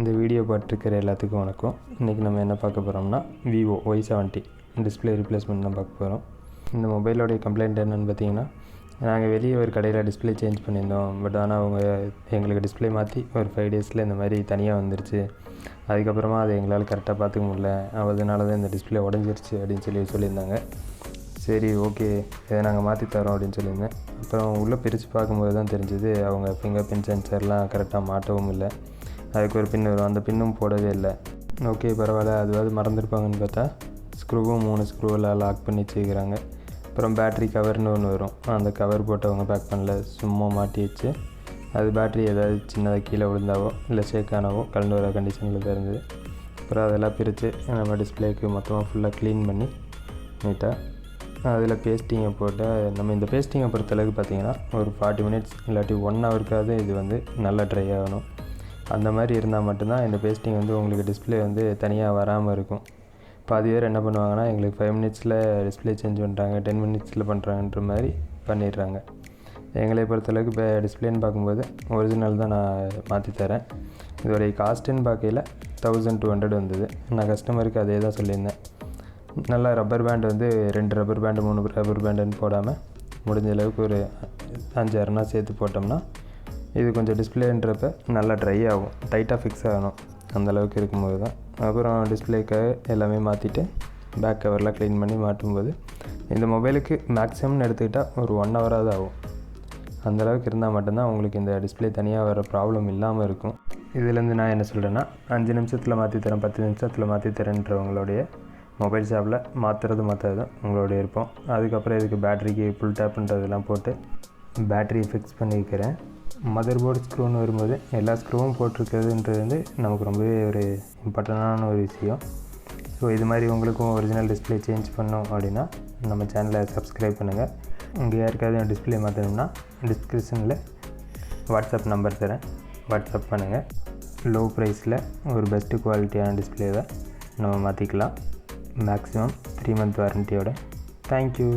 இந்த வீடியோ பார்த்துருக்கிற எல்லாத்துக்கும் வணக்கம். இன்றைக்கி நம்ம என்ன பார்க்க போகிறோம்னா Vivo Y17 டிஸ்பிளே ரிப்ளேஸ்மெண்ட் தான் பார்க்க போகிறோம். இந்த மொபைலோடைய கம்ப்ளைண்ட் என்னென்னு பார்த்தீங்கன்னா, நாங்கள் வெளியே ஒரு கடையில் டிஸ்பிளே சேஞ்ச் பண்ணியிருந்தோம். பட் ஆனால் அவங்க எங்களுக்கு டிஸ்பிளே மாற்றி ஒரு 5 டேஸில் இந்த மாதிரி தனியாக வந்துருச்சு. அதுக்கப்புறமா அதை எங்களால் கரெக்டாக பார்த்துக்க முடியல, அதனால தான் இந்த டிஸ்பிளே உடஞ்சிருச்சு அப்படின்னு சொல்லியிருந்தாங்க. சரி ஓகே, இதை நாங்கள் மாற்றி தரோம் அப்படின்னு சொல்லியிருந்தேன். அப்புறம் உள்ளே பிரித்து பார்க்கும்போது தான் தெரிஞ்சது அவங்க ஃபிங்கர் பின் சென்சர்லாம் கரெக்டாக மாட்டவும் இல்லை. அதுக்கு ஒரு பின் வரும், அந்த பின்னும் போடவே இல்லை. ஓகே பரவாயில்ல, அதுவாது மறந்துருப்பாங்கன்னு பார்த்தா ஸ்க்ரூவும் 3 ஸ்க்ரூவெல்லாம் லாக் பண்ணி வச்சுக்கிறாங்க. அப்புறம் பேட்ரி கவர்னு ஒன்று வரும், அந்த கவர் போட்டவங்க பேக் பண்ணல, சும்மா மாட்டி வச்சு அது பேட்ரி ஏதாவது சின்னதாக கீழே விழுந்தாவோ இல்லை ஷேக் ஆனாவோ கலந்து வர கண்டிஷனில் தான் இருந்தது. அப்புறம் அதெல்லாம் பிரித்து நம்ம டிஸ்பிளேக்கு மொத்தமாக ஃபுல்லாக க்ளீன் பண்ணி நீட்டாக அதில் பேஸ்டிங்கை போட்டால், நம்ம இந்த பேஸ்டிங்கை பொறுத்தளவுக்கு பார்த்திங்கன்னா ஒரு 40 மினிட்ஸ் இல்லாட்டி 1 ஹவருக்காவது இது வந்து நல்லா ட்ரை ஆகணும். அந்த மாதிரி இருந்தால் மட்டும்தான் இந்த பேஸ்டிங் வந்து உங்களுக்கு டிஸ்பிளே வந்து தனியாக வராமல் இருக்கும். பாதி பேர் என்ன பண்ணுவாங்கன்னா, எங்களுக்கு 5 மினிட்ஸில் டிஸ்பிளே சேஞ்ச் பண்ணுறாங்க, 10 மினிட்ஸில் பண்ணுறாங்கன்ற மாதிரி பண்ணிடுறாங்க. எங்களை பொறுத்தளவுக்கு இப்போ டிஸ்பிளேன்னு பார்க்கும்போது ஒரிஜினல் தான் நான் மாற்றி தரேன். இதோடைய காஸ்ட்டுன்னு பார்க்கையில் 1200 வந்தது. நான் கஸ்டமருக்கு அதே தான் சொல்லியிருந்தேன். நல்லா ரப்பர் பேண்ட் வந்து 2 ரப்பர் பேண்டு 3 ரப்பர் பேண்டுன்னு போடாமல் முடிஞ்ச அளவுக்கு ஒரு 5-6 சேர்த்து போட்டோம்னா இது கொஞ்சம் டிஸ்பிளேன்றப்ப நல்லா ட்ரை ஆகும், டைட்டாக ஃபிக்ஸ் ஆகணும். அந்தளவுக்கு இருக்கும்போது தான். அப்புறம் டிஸ்பிளேக்காக எல்லாமே மாற்றிட்டு பேக் கவர்லாம் க்ளீன் பண்ணி மாட்டும்போது இந்த மொபைலுக்கு மேக்ஸிமம்னு எடுத்துக்கிட்டால் ஒரு 1 ஹவராவது ஆகும். அந்தளவுக்கு இருந்தால் மட்டும்தான் உங்களுக்கு இந்த டிஸ்பிளே தனியாக வர ப்ராப்ளம் இல்லாமல் இருக்கும். இதுலேருந்து நான் என்ன சொல்கிறேன்னா, 5 நிமிஷத்தில் மாற்றி தரேன், 10 நிமிஷத்தில் மாற்றி தரேன்றவங்களுடைய மொபைல் ஷாப்பில் மாற்றுறது உங்களுடைய இருப்போம். அதுக்கப்புறம் இதுக்கு பேட்ரிக்கு ஃபுல் டேப்புன்றதெல்லாம் போட்டு பேட்ரியை ஃபிக்ஸ் பண்ணியிருக்கிறேன். மதர் போர்டு ஸ்க்ரூன்னு வரும்போது எல்லா ஸ்க்ரூவும் போட்டிருக்கிறதுன்றது வந்து நமக்கு ரொம்பவே ஒரு இம்பார்ட்டண்டான ஒரு விஷயம். ஸோ இது மாதிரி உங்களுக்கும் ஒரிஜினல் டிஸ்பிளே சேஞ்ச் பண்ணோம் அப்படின்னா நம்ம சேனலை சப்ஸ்கிரைப் பண்ணுங்கள். உங்கள் யாருக்காவது டிஸ்பிளே மாற்றணும்னா டிஸ்கிரிப்ஷனில் வாட்ஸ்அப் நம்பர் தரேன், வாட்ஸ்அப் பண்ணுங்கள். லோ ப்ரைஸில் ஒரு பெஸ்ட்டு குவாலிட்டியான டிஸ்பிளேவை நம்ம மாற்றிக்கலாம். மேக்ஸிமம் 3 மந்த் வாரண்டியோட. தேங்க்யூ.